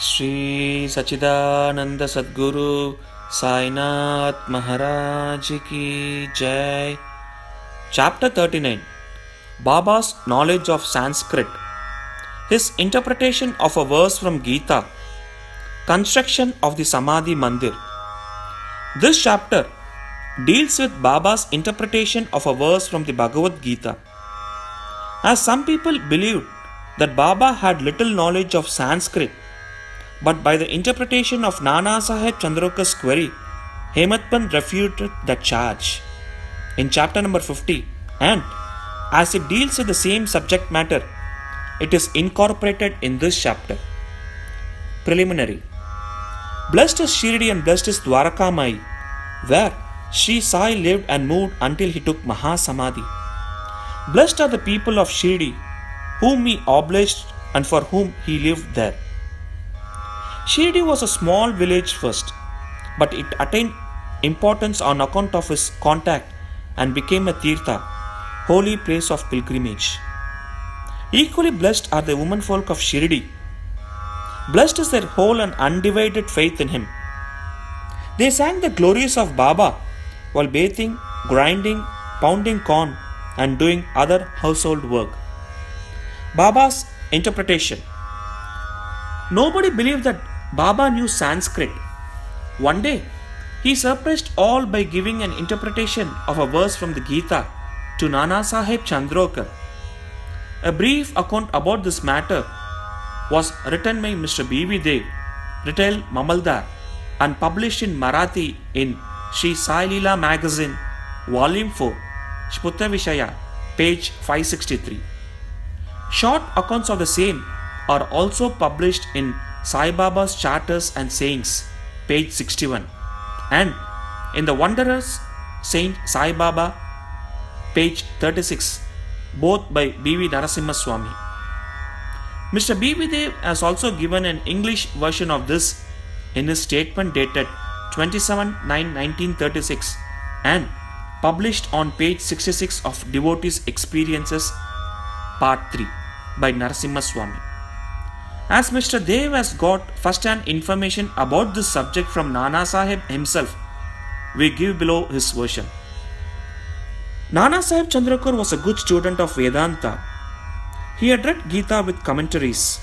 Shri Sachidananda Sadguru Sai Maharaj Ki Jai. Chapter 39. Baba's knowledge of Sanskrit. His interpretation of a verse from Gita. Construction of the Samadhi Mandir. This chapter deals with Baba's interpretation of a verse from the Bhagavad Gita. As some people believed that Baba had little knowledge of Sanskrit, but by the interpretation of Nana Sahib Chandrokar's query, Hemadpant refuted that charge. In chapter number 50, and as it deals with the same subject matter, it is incorporated in this chapter. Preliminary. Blessed is Shirdi and blessed is Dwarakamai, where Sri Sai lived and moved until he took Mahasamadhi. Blessed are the people of Shirdi, whom he obliged and for whom he lived there. Shirdi was a small village first, but it attained importance on account of his contact and became a tirtha, holy place of pilgrimage. Equally blessed are the womenfolk of Shirdi. Blessed is their whole and undivided faith in him. They sang the glories of Baba while bathing, grinding, pounding corn, and doing other household work. Baba's interpretation. Nobody believed that Baba knew Sanskrit. One day, he surprised all by giving an interpretation of a verse from the Gita to Nana Sahib Chandrokar. A brief account about this matter was written by Mr. B.V. Dev, retail Mamaldar, and published in Marathi in Sri Sai Leela magazine, volume 4, Shputa Vishaya, page 563. Short accounts of the same are also published in Sai Baba's Charters and Sayings, page 61, and in the Wanderers Saint Sai Baba, page 36, both by B.V. Narasimha Swami. Mr. B.V. Dev has also given an English version of this in his statement dated 27/9/1936 and published on page 66 of Devotees' Experiences, part 3, by Narasimha Swami. As Mr. Dev has got first-hand information about this subject from Nana Sahib himself, we give below his version. Nana Sahib Chandrakar was a good student of Vedanta. He had read Gita with commentaries.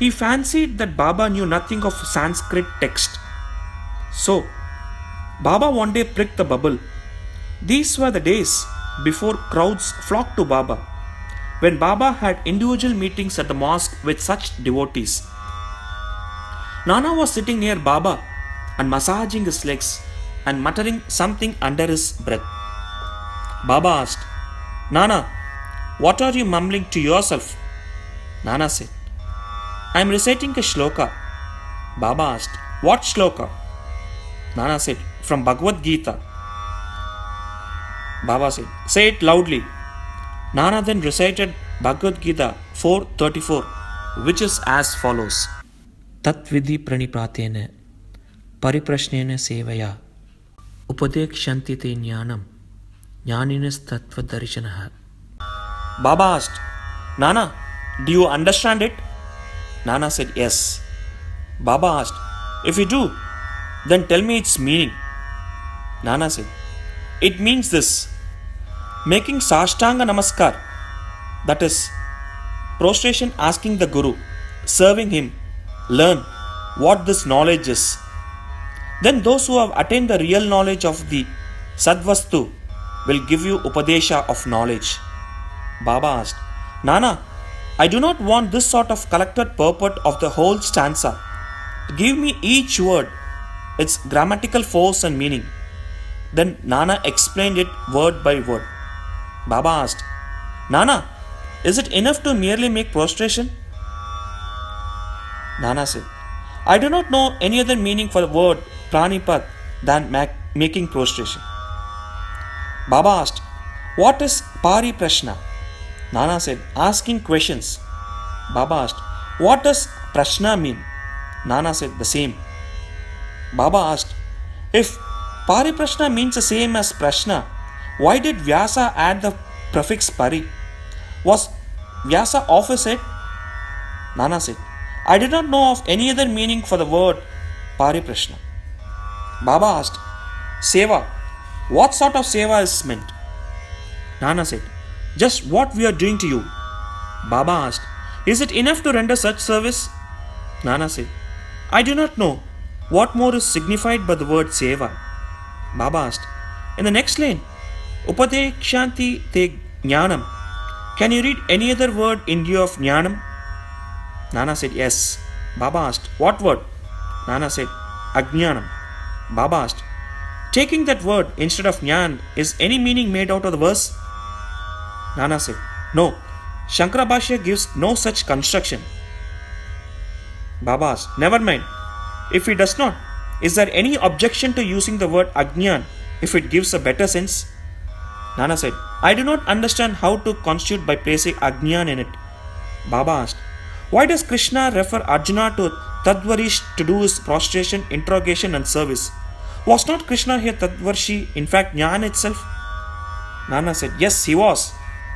He fancied that Baba knew nothing of Sanskrit text. So, Baba one day pricked the bubble. These were the days before crowds flocked to Baba, when Baba had individual meetings at the mosque with such devotees. Nana was sitting near Baba and massaging his legs and muttering something under his breath. Baba asked, "Nana, what are you mumbling to yourself?" Nana said, "I am reciting a shloka." Baba asked, "What shloka?" Nana said, "From Bhagavad Gita." Baba said, "Say it loudly." Nana then recited Bhagavad Gita 4:34, which is as follows: Tat vidhi pranipratena pariprashnena sevaya upadekshanti te jnanam jnaninas tattva darshanaha. Baba asked, "Nana, do you understand it?" Nana said, "Yes." Baba asked, "If you do, then tell me its meaning." Nana said, "It means this: making Sashtanga Namaskar, that is, prostration, asking the Guru, serving him, learn what this knowledge is. Then those who have attained the real knowledge of the Sadvastu will give you Upadesha of knowledge." Baba asked, "Nana, I do not want this sort of collected purport of the whole stanza. Give me each word, its grammatical force and meaning." Then Nana explained it word by word. Baba asked, "Nana, is it enough to merely make prostration?" Nana said, "I do not know any other meaning for the word pranipat than making prostration." Baba asked, "What is pariprashna?" Nana said, "Asking questions." Baba asked, "What does prashna mean?" Nana said, "The same." Baba asked, "If pariprashna means the same as prashna, why did Vyasa add the prefix pari? Was Vyasa off his head?" Nana said, I did not know of any other meaning for the word Pariprashna. Baba asked, Seva, what sort of seva is meant? Nana said, just what we are doing to you. Baba asked, is it enough to render such service? Nana said, I do not know what more is signified by the word seva. Baba asked, in the next line, Upadekshanti te jnanam. Can you read any other word in lieu of jnanam? Nana said, yes. Baba asked, what word? Nana said, ajnanam. Baba asked, taking that word instead of jnan, is any meaning made out of the verse? Nana said, no. Shankara Bhashya gives no such construction. Baba asked, never mind. If he does not, is there any objection to using the word ajnan if it gives a better sense? Nana said, I do not understand how to constitute by placing ajnan in it. Baba asked, why does Krishna refer Arjuna to Tadvarish to do his prostration, interrogation and service? Was not Krishna here Tadvarshi, in fact Jnana itself? Nana said, yes, he was.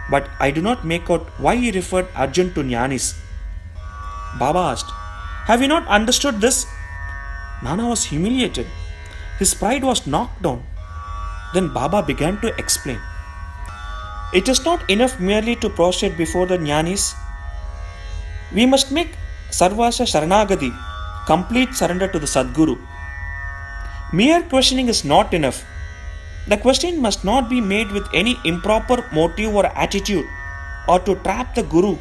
But I do not make out why he referred Arjun to Jnanis. Baba asked, have you not understood this? Nana was humiliated. His pride was knocked down. Then Baba began to explain. It is not enough merely to prostrate before the Jnanis. We must make Sarvasya Sharanagati, complete surrender to the Sadguru. Mere questioning is not enough. The question must not be made with any improper motive or attitude, or to trap the Guru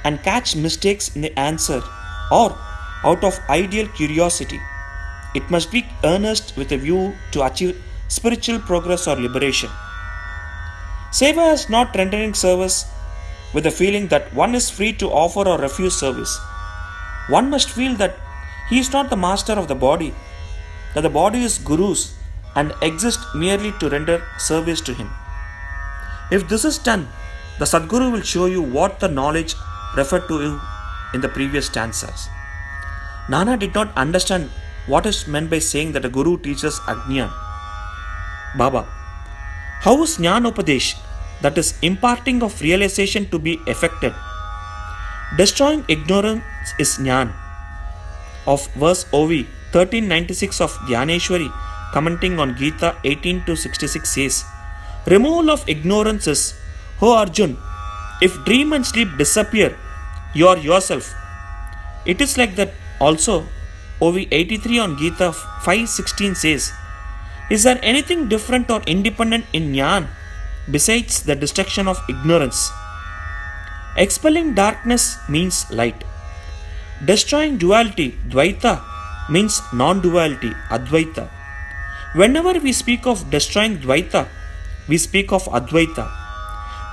and catch mistakes in the answer, or out of ideal curiosity. It must be earnest with a view to achieve spiritual progress or liberation. Seva is not rendering service with the feeling that one is free to offer or refuse service. One must feel that he is not the master of the body, that the body is Guru's and exists merely to render service to him. If this is done, the Sadguru will show you what the knowledge referred to you in the previous stanzas. Nana did not understand what is meant by saying that a Guru teaches Ajnan. Baba, how is Jnana Upadesh, that is imparting of realization, to be effected? Destroying ignorance is Jnana. Of verse OV 1396 of Dhyaneshwari, commenting on Gita 18-66 says, removal of ignorance is, O Arjun, if dream and sleep disappear, you are yourself. It is like that also. OV 83 on Gita 5:16 says, is there anything different or independent in Jnana besides the destruction of ignorance? Expelling darkness means light. Destroying duality, Dvaita, means non-duality, Advaita. Whenever we speak of destroying Dvaita, we speak of Advaita.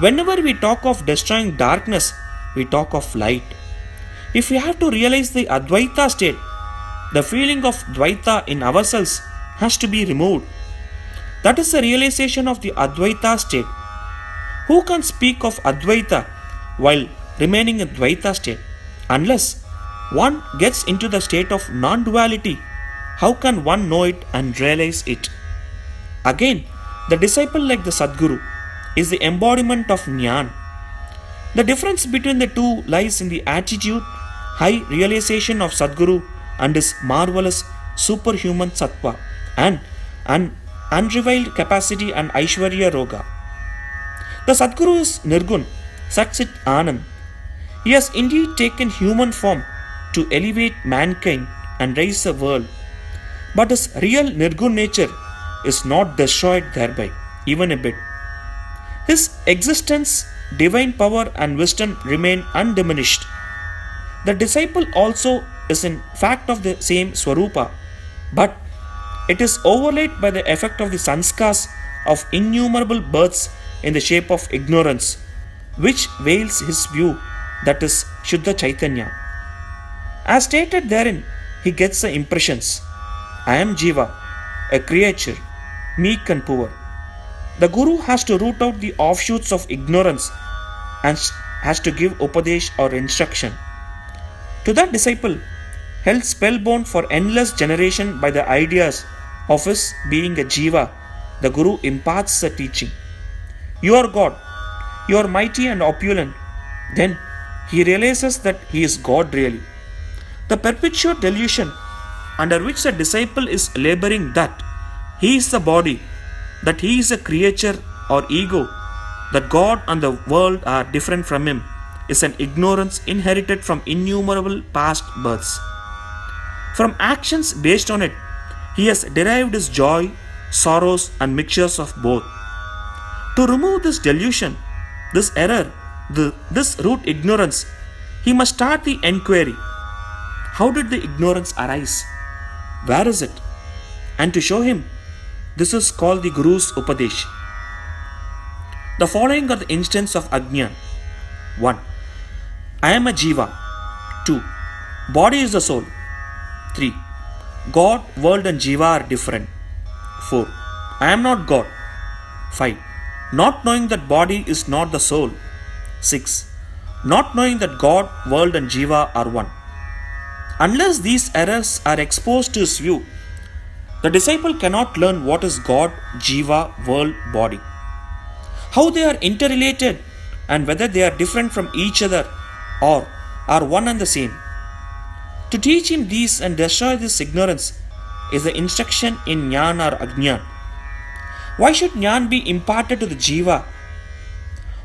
Whenever we talk of destroying darkness, we talk of light. If we have to realize the Advaita state, the feeling of Dvaita in ourselves has to be removed. That is the realization of the Advaita state. Who can speak of Advaita while remaining in Dvaita state? Unless one gets into the state of non-duality, how can one know it and realize it? Again, the disciple, like the Sadguru, is the embodiment of Jnana. The difference between the two lies in the attitude, high realization of Sadguru and his marvelous superhuman sattva and unrevealed capacity and Aishwarya Roga. The Sadguru is Nirgun, Satchit Anand. He has indeed taken human form to elevate mankind and raise the world. But his real Nirgun nature is not destroyed thereby, even a bit. His existence, divine power and wisdom remain undiminished. The disciple also is in fact of the same Swarupa, but it is overlaid by the effect of the sanskars of innumerable births in the shape of ignorance, which veils his view, that is Shuddha Chaitanya. As stated therein, he gets the impressions, I am Jiva, a creature, meek and poor. The Guru has to root out the offshoots of ignorance and has to give Upadesh or instruction. To that disciple, held spellbound for endless generation by the ideas of his being a Jiva, the Guru imparts the teaching. You are God, you are mighty and opulent. Then he realizes that he is God really. The perpetual delusion under which the disciple is laboring that he is the body, that he is a creature or ego, that God and the world are different from him, is an ignorance inherited from innumerable past births. From actions based on it, he has derived his joy, sorrows, and mixtures of both. To remove this delusion, this error, this root ignorance, he must start the enquiry. How did the ignorance arise? Where is it? And to show him, this is called the Guru's Upadesh. The following are the instances of Ajna. 1. I am a Jiva. 2. Body is the soul. 3. God, world and Jiva are different. 4. I am not God. 5. Not knowing that body is not the soul. 6. Not knowing that God, world and Jiva are one. Unless these errors are exposed to his view, the disciple cannot learn what is God, Jiva, world, body, how they are interrelated, and whether they are different from each other or are one and the same. To teach him these and destroy this ignorance is the instruction in Jnana or Ajna. Why should Jnana be imparted to the Jiva?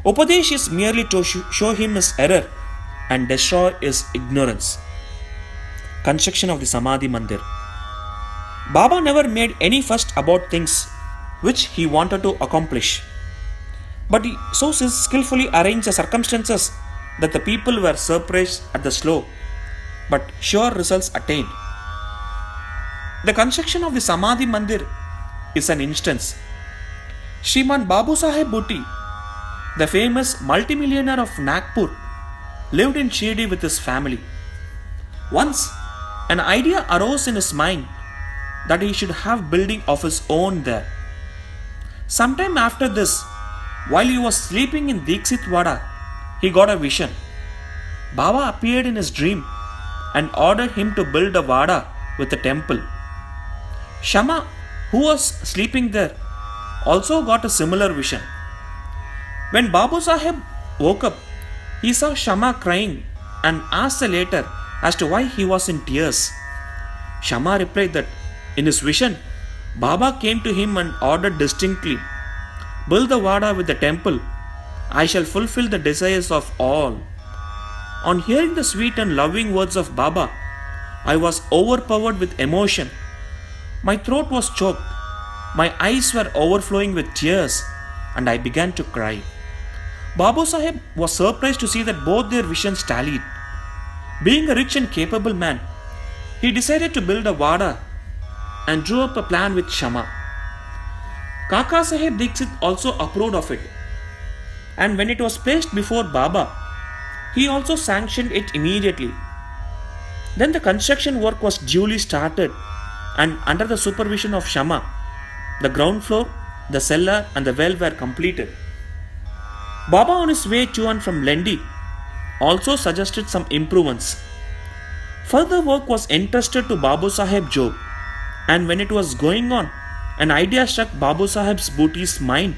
Upadesh is merely to show him his error and destroy his ignorance. Construction of the Samadhi Mandir. Baba never made any fuss about things which he wanted to accomplish, but he so skillfully arranged the circumstances that the people were surprised at the slow but sure results attained. The construction of the Samadhi Mandir is an instance. Shriman Babu Saheb Bhutti, the famous multimillionaire of Nagpur, lived in Shirdi with his family. Once, an idea arose in his mind that he should have building of his own there. Sometime after this, while he was sleeping in Dikshit Vada, he got a vision. Baba appeared in his dream and ordered him to build a Vada with a temple. Shama, who was sleeping there, also got a similar vision. When Babu Saheb woke up, he saw Shama crying and asked the latter as to why he was in tears. Shama replied that in his vision, Baba came to him and ordered distinctly, "Build the Vada with the temple. I shall fulfill the desires of all." On hearing the sweet and loving words of Baba, I was overpowered with emotion. My throat was choked, my eyes were overflowing with tears, and I began to cry. Babu Saheb was surprised to see that both their visions tallied. Being a rich and capable man, he decided to build a Vada and drew up a plan with Shama. Kaka Saheb Dikshit also approved of it, and when it was placed before Baba, he also sanctioned it immediately. Then the construction work was duly started, and under the supervision of Shama, the ground floor, the cellar and the well were completed. Baba, on his way to and from Lendi, also suggested some improvements. Further work was entrusted to Babu Saheb Jog, and when it was going on, an idea struck Babu Saheb's Bhutti's mind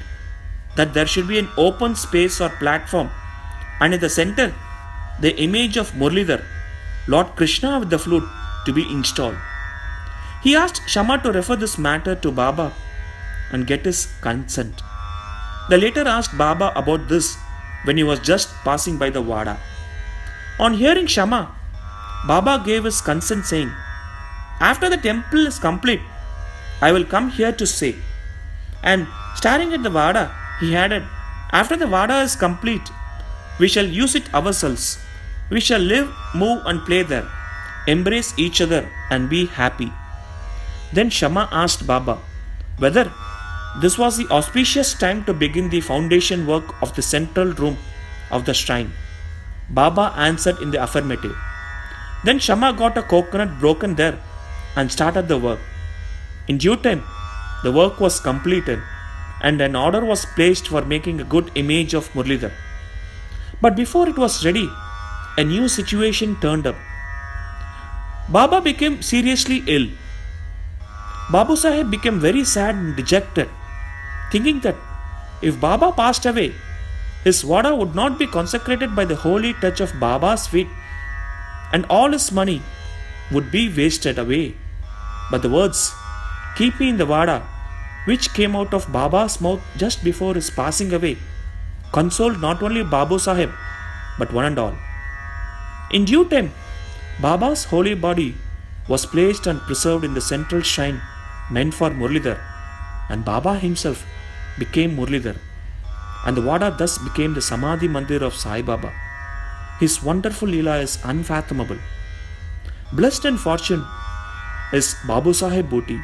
that there should be an open space or platform, and in the center, the image of Murlidhar, Lord Krishna with the flute, to be installed. He asked Shama to refer this matter to Baba and get his consent. The latter asked Baba about this when he was just passing by the Vada. On hearing Shama, Baba gave his consent, saying, "After the temple is complete, I will come here to stay." And staring at the Vada, he added, "After the Vada is complete, we shall use it ourselves. We shall live, move and play there, embrace each other and be happy." Then Shama asked Baba whether this was the auspicious time to begin the foundation work of the central room of the shrine. Baba answered in the affirmative. Then Shama got a coconut broken there and started the work. In due time, the work was completed and an order was placed for making a good image of Murlidhar. But before it was ready, a new situation turned up. Baba became seriously ill. Babu Saheb became very sad and dejected, thinking that if Baba passed away, his Vada would not be consecrated by the holy touch of Baba's feet, and all his money, would be wasted away. But the words, "Keep me in the Vada," which came out of Baba's mouth just before his passing away, consoled not only Babu Sahib but one and all. In due time, Baba's holy body was placed and preserved in the central shrine meant for Murlidhar, and Baba himself became Murlidhar, and the Vada thus became the Samadhi Mandir of Sai Baba. His wonderful Leela is unfathomable. Blessed and fortunate is Babu Sahib Bhoti,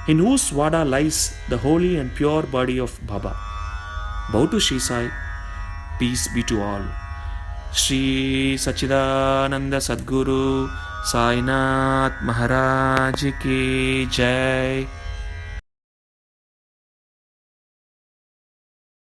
in whose Vada lies the holy and pure body of Baba. Bow to Shri Sai, peace be to all. Shri Satchidananda Sadguru Sainath Maharaj Ki Jai.